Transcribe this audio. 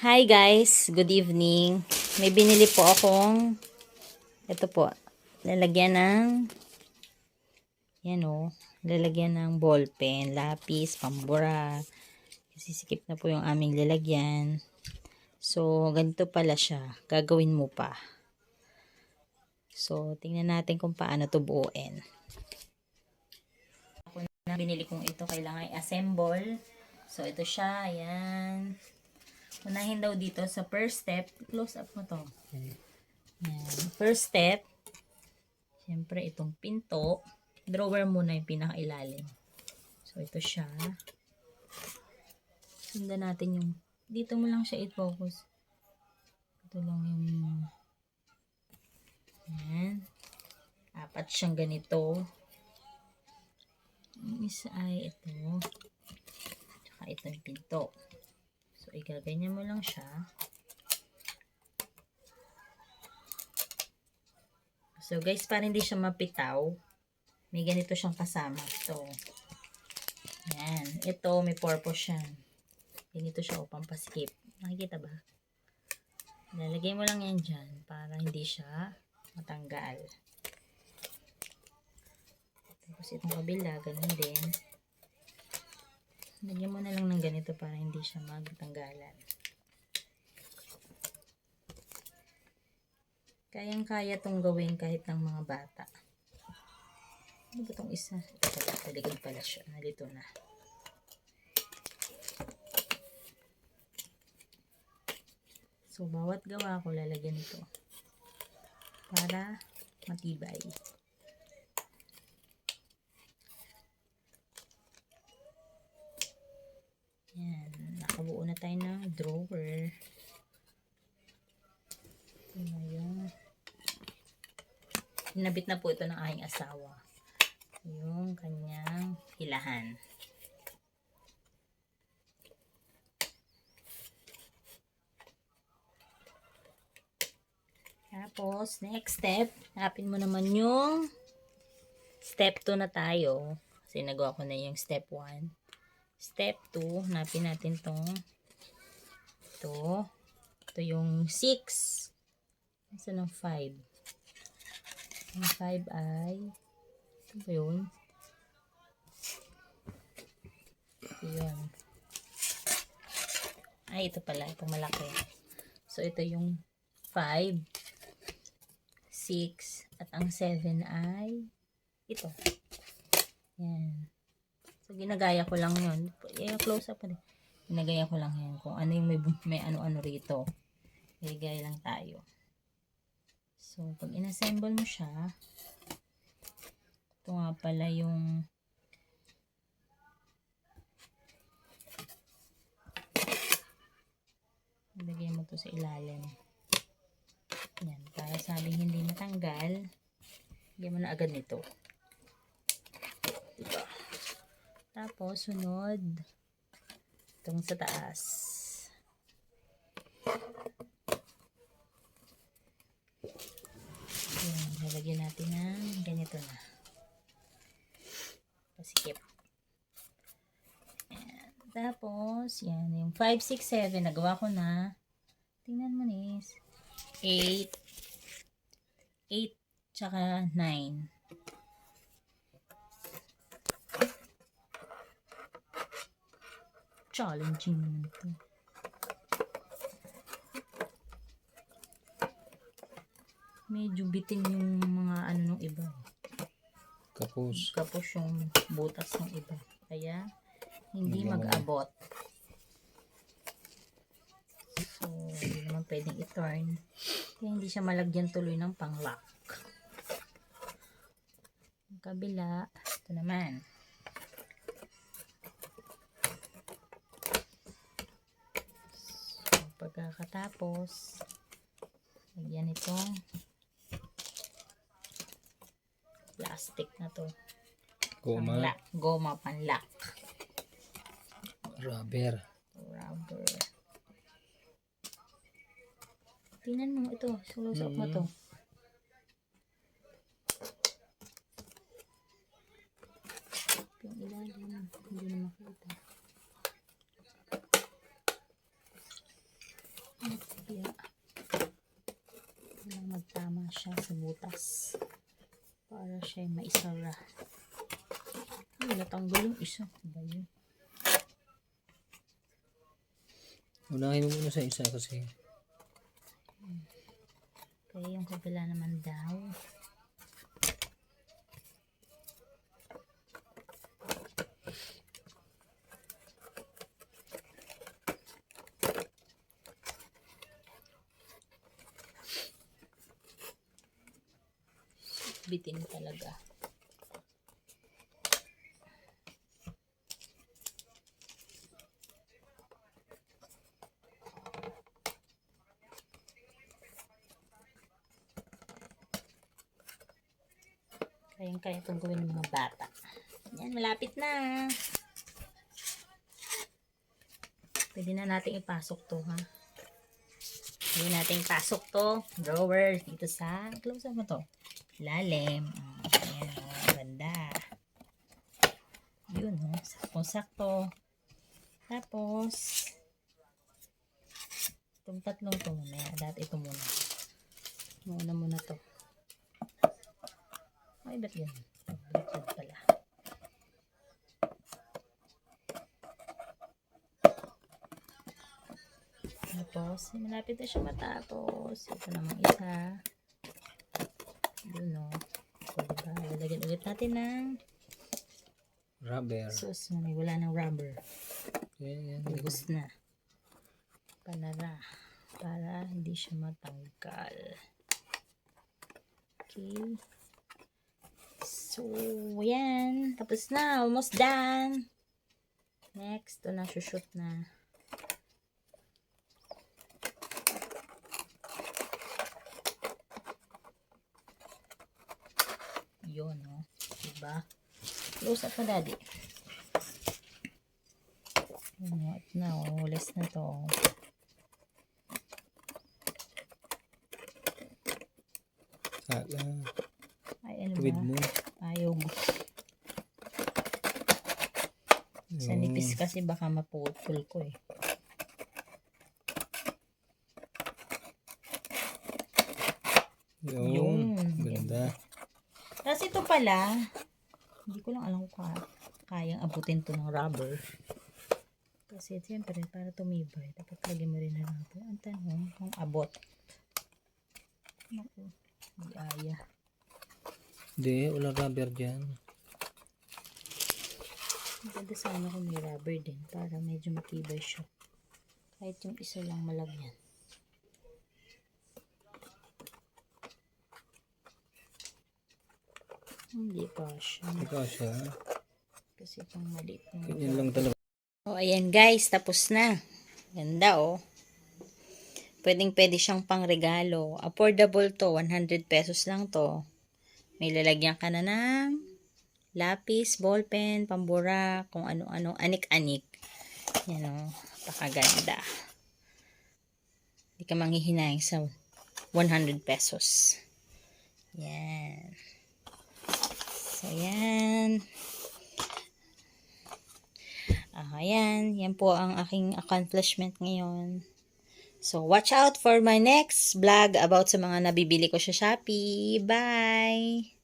Hi guys, good evening. May binili po akong ito po, lalagyan ng yan o, lalagyan ng ballpen, lapis, pambura. Kasi sikip na po yung aming lalagyan. So, ganito pala siya. Gagawin mo pa. So, tingnan natin kung paano to buuin. Ako na binili kong ito, kailangan i-assemble. So, ito siya, ayan. Unahin daw dito sa first step, close up mo to. Yan. First step, syempre itong pinto, drawer muna yung pinakailalim. So ito siya. Sundan natin yung, dito mo lang siya i-focus. Ito lang yung, yan. Apat siyang ganito. Yung isa ay ito. Tsaka ito yung pinto. So igaganyan mo lang siya. So guys, para hindi siya mapitaw, may ganito siyang kasama. So, yan. Ito, may purpose yan. Ganito siya upang paskip. Nakikita ba? Lalagay mo lang yan dyan para hindi siya matanggal. Tapos itong kabila, ganun din. Lagyan mo na lang ng ganito para hindi siya magtanggalan. Kayang-kaya itong gawin kahit ng mga bata. Ano ba itong isa? Taligod pala siya. Nalito na. So, bawat gawa ko lalagyan ito. Para matibay. Yan. Nakabuo na tayo ng drawer. Ito na yung hinabit na po ito ng aking asawa. Yung kanyang hilahan. Tapos, next step, hanapin mo naman yung step 2 na tayo. Kasi nagawa ko na yung step 1. Step 2, hanapin natin tong ito. Ito yung 6. Ito ng 5. Yung 5 ay ito ba yun? Ito yun. Ay, ito pala. Ito malaki. So, ito yung 5, 6, at ang 7 ay ito. Yan. So, ginagaya ko lang yun. Close up pa din. Ginagaya ko lang yan. Kung ano yung may ano-ano rito. Ginagaya lang tayo. So, pag inassemble mo siya, ito nga pala yung ilagay mo to sa ilalim. Yan. Para sabing hindi matanggal, lagyan mo na agad nito. Diba? Tapos, sunod itong sa taas. Yan. Lalagyan natin ng ganito na. Pasikip. Yan. Tapos, yan. Yung 5, 6, 7, nagawa ko na. Tingnan mo nis. 8, 8, tsaka 9. Challenging naman ito. Medyo bitin yung mga ano nung iba. Kapos. Kapos yung butas ng iba. Kaya, hindi mag-abot. So, hindi naman pwedeng i-turn. Kaya hindi siya malagyan tuloy ng pang-lock. Ang kabila, ito naman. So, pagkakatapos, lagyan itong plastic na to. Goma. Goma pan-lock. Rubber. Rubber. Tingnan mo ito. Close up mo to. Yung ilalim. Hindi na makita. Kaya, kailangan magtama siya sa butas para siya maisara. Ay, natanggal yung isa. Diba yun? Unahin mo muna sa isa kasi. Kaya yung kabila naman daw. Bitin talaga. Kaya itong gawin ng mga bata. Yan, malapit na. Pwede na natin ipasok to, ha? Pwede natin ipasok to. Drawer. Dito sa, close up mo to. Lalim. Ayan, ganda. Yun, saktong-sakto. Tapos, itong tatlong to mamaya. Dati ito muna. Muna to. Ay, ba't yan? Baliktad pala. Tapos, malapit na siya matapos. Ito namang isa. Doon, no? So, diba? Lalagyan ulit natin ng Rubber. sauce. Wala ng rubber. Yan. Ubus na. Panara. Para hindi siya matanggal. Okay. So, yan. Tapos na. Almost done. Next. Ito na. Shoot na. Yun, no? Diba? Close up na, daddy. What na, less na to. Sala. Ay, ano Tuwid ba? mo. Ayaw mo. Sa nipis kasi baka maputol ko eh. Yun. Ganda. Tapos ito pala, hindi ko lang alam kung kayang abutin to ng rubber. Kasi siyempre, para tumibay, dapat lagyan mo rin ng rubber. Ang tanong, kung abot. Naku, hindi aya. Hindi, walang rubber dyan. Maganda sana kung may rubber din, para medyo matibay siya. Kahit yung isa lang malagyan. Hindi pa siya. Ikaw siya. Kasi itong maliit na. Ganyan lang talaga. Oh, ayan guys, tapos na. Ganda oh. Pwede siyang pangregalo. Affordable to, 100 pesos lang to. May lalagyan ka na ng lapis, ballpen, pambura, kung ano-ano, anik-anik. Yan oh, pakaganda. Hindi ka manghihinayang sa 100 pesos. Yan. So, yan. Ayan. Yan po ang aking accomplishment ngayon. So, watch out for my next vlog about sa mga nabibili ko sa Shopee. Bye!